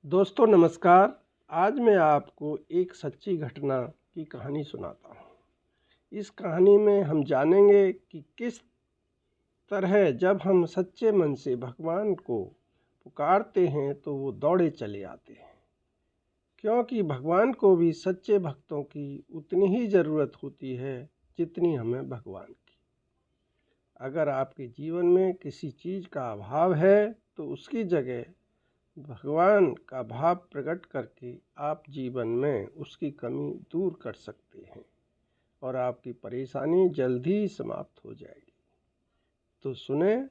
दोस्तों नमस्कार। आज मैं आपको एक सच्ची घटना की कहानी सुनाता हूँ। इस कहानी में हम जानेंगे कि किस तरह जब हम सच्चे मन से भगवान को पुकारते हैं तो वो दौड़े चले आते हैं, क्योंकि भगवान को भी सच्चे भक्तों की उतनी ही ज़रूरत होती है जितनी हमें भगवान की। अगर आपके जीवन में किसी चीज़ का अभाव है तो उसकी जगह भगवान का भाव प्रकट करके आप जीवन में उसकी कमी दूर कर सकते हैं और आपकी परेशानी जल्द ही समाप्त हो जाएगी। तो सुने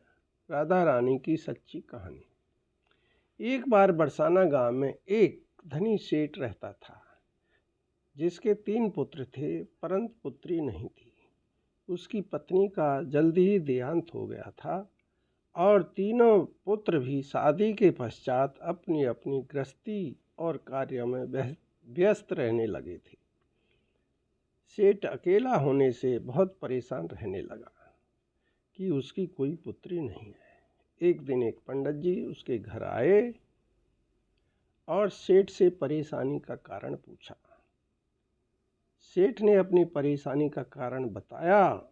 राधा रानी की सच्ची कहानी। एक बार बरसाना गांव में एक धनी सेठ रहता था, जिसके 3 पुत्र थे परंतु पुत्री नहीं थी। उसकी पत्नी का जल्दी ही देहांत हो गया था और तीनों पुत्र भी शादी के पश्चात अपनी अपनी गृहस्थी और कार्यों में व्यस्त रहने लगे थे। सेठ अकेला होने से बहुत परेशान रहने लगा कि उसकी कोई पुत्री नहीं है। एक दिन एक पंडित जी उसके घर आए और सेठ से परेशानी का कारण पूछा। सेठ ने अपनी परेशानी का कारण बताया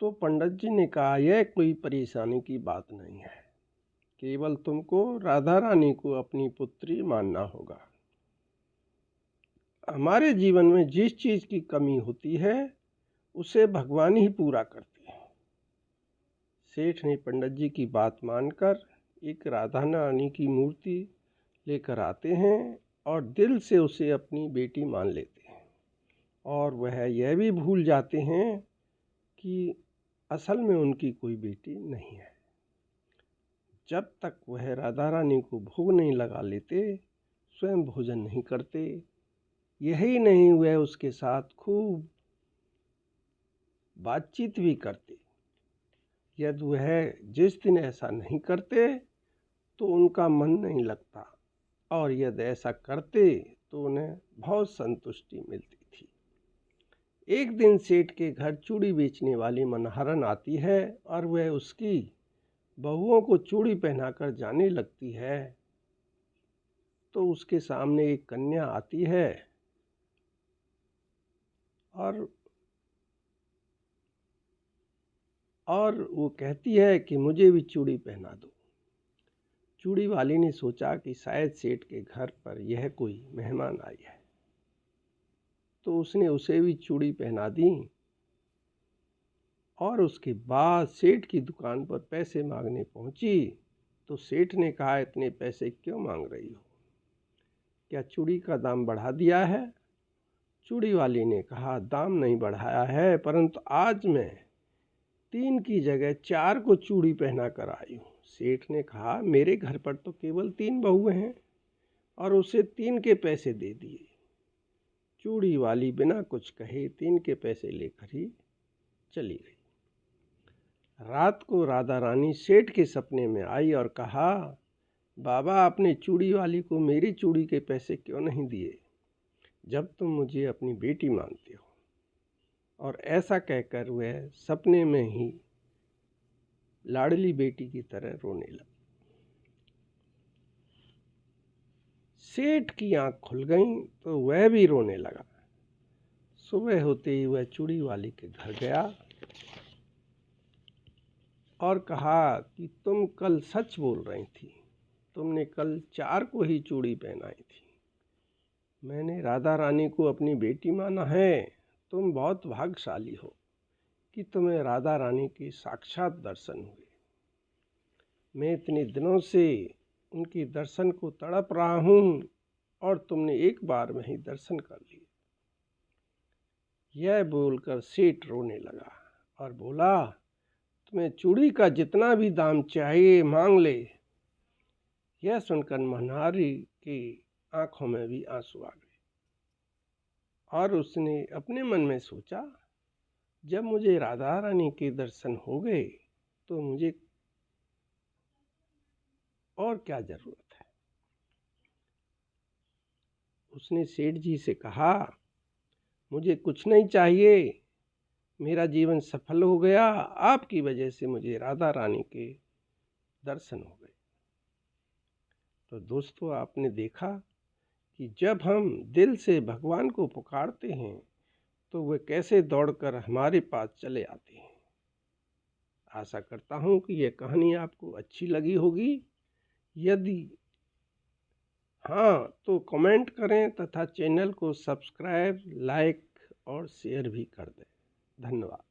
तो पंडित जी ने कहा, यह कोई परेशानी की बात नहीं है, केवल तुमको राधा रानी को अपनी पुत्री मानना होगा। हमारे जीवन में जिस चीज़ की कमी होती है उसे भगवान ही पूरा करते हैं। सेठ ने पंडित जी की बात मानकर एक राधा रानी की मूर्ति लेकर आते हैं और दिल से उसे अपनी बेटी मान लेते हैं, और वह यह भी भूल जाते हैं कि असल में उनकी कोई बेटी नहीं है। जब तक वह राधा रानी को भोग नहीं लगा लेते, स्वयं भोजन नहीं करते। यही नहीं, वह उसके साथ खूब बातचीत भी करते। यदि वह जिस दिन ऐसा नहीं करते तो उनका मन नहीं लगता, और यदि ऐसा करते तो उन्हें बहुत संतुष्टि मिलती थी। एक दिन सेठ के घर चूड़ी बेचने वाली मनहरन आती है और वह उसकी बहुओं को चूड़ी पहनाकर जाने लगती है तो उसके सामने एक कन्या आती है और वो कहती है कि मुझे भी चूड़ी पहना दो। चूड़ी वाली ने सोचा कि शायद सेठ के घर पर यह कोई मेहमान आई है, तो उसने उसे भी चूड़ी पहना दी। और उसके बाद सेठ की दुकान पर पैसे मांगने पहुंची तो सेठ ने कहा, इतने पैसे क्यों मांग रही हो, क्या चूड़ी का दाम बढ़ा दिया है? चूड़ी वाली ने कहा, दाम नहीं बढ़ाया है, परंतु आज मैं 3 की जगह 4 को चूड़ी पहना कर आई हूँ। सेठ ने कहा, मेरे घर पर तो केवल 3 बहुएं हैं, और उसे 3 के पैसे दे दिए। चूड़ी वाली बिना कुछ कहे 3 के पैसे लेकर ही चली गई। रात को राधा रानी सेठ के सपने में आई और कहा, बाबा, आपने चूड़ी वाली को मेरी चूड़ी के पैसे क्यों नहीं दिए, जब तुम मुझे अपनी बेटी मानते हो? और ऐसा कहकर वह सपने में ही लाडली बेटी की तरह रोने लगी। सेठ की आंख खुल गई तो वह भी रोने लगा। सुबह होते ही वह चूड़ी वाली के घर गया और कहा कि तुम कल सच बोल रही थी, तुमने कल 4 को ही चूड़ी पहनाई थी। मैंने राधा रानी को अपनी बेटी माना है। तुम बहुत भाग्यशाली हो कि तुम्हें राधा रानी के साक्षात दर्शन हुए। मैं इतने दिनों से उनके दर्शन को तड़प रहा हूँ और तुमने एक बार में ही दर्शन कर लिए। यह बोलकर सेठ रोने लगा और बोला, तुम्हें चूड़ी का जितना भी दाम चाहिए मांग ले। यह सुनकर मनहारी की आंखों में भी आंसू आ गए और उसने अपने मन में सोचा, जब मुझे राधा रानी के दर्शन हो गए तो मुझे और क्या जरूरत है। उसने सेठ जी से कहा, मुझे कुछ नहीं चाहिए, मेरा जीवन सफल हो गया, आपकी वजह से मुझे राधा रानी के दर्शन हो गए। तो दोस्तों, आपने देखा कि जब हम दिल से भगवान को पुकारते हैं तो वे कैसे दौड़कर हमारे पास चले आते हैं। आशा करता हूँ कि यह कहानी आपको अच्छी लगी होगी। यदि हाँ तो कमेंट करें तथा चैनल को सब्सक्राइब, लाइक और शेयर भी कर दें। धन्यवाद।